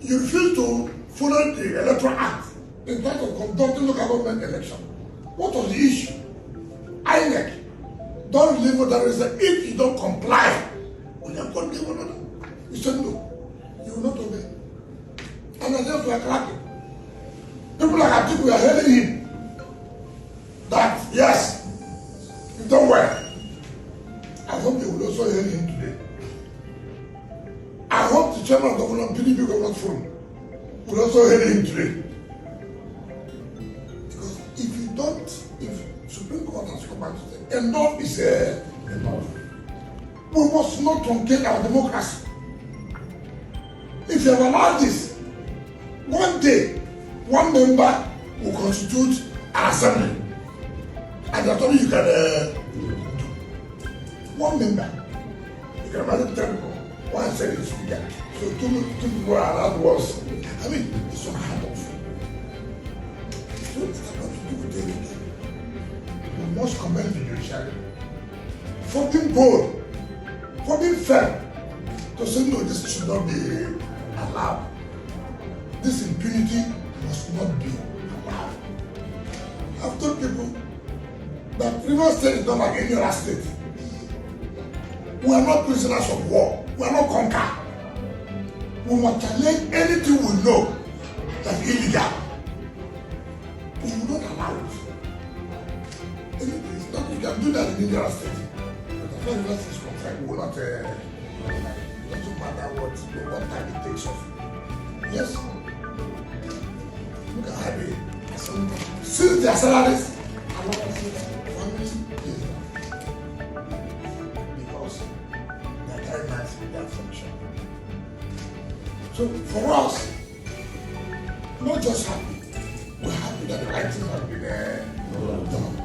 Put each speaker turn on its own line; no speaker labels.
you refuse to follow the Electoral Act in terms of conducting local government election. What was the issue? INEC don't deliver the result if you don't comply. We have got the order. You said no, you will not obey. And I just like clapping. People like Atiku are hailing him that yes, you've done well. I hope they will also hail him today. I hope the chairman of government, PDP government forum, will also hail him today. Because if Supreme Court has come back to say enough is enough, we must not truncate our democracy. If you have allowed this, one day, one member will constitute an assembly. And I told you can one member. You can imagine 10 people. One said it's speaker. So two people are allowed words. I mean, it's unheard of. So it's about to do with anything. We must commend the judiciary for being bold, for being fair, to say no, this should not be allowed. This impunity must not be allowed. I've told people that Rivers State is not like any other state. We are not prisoners of war. We are not conquered. We must challenge anything we know that is illegal. We will not allow it. Anything is not, you can do that in any other state. But as far as that is concerned, we will not, it doesn't matter what time it takes off. Yes. Look at how they, since their salaries, families, because they are carrying out their function. So for us, not just happy, we're happy that the right thing has been done.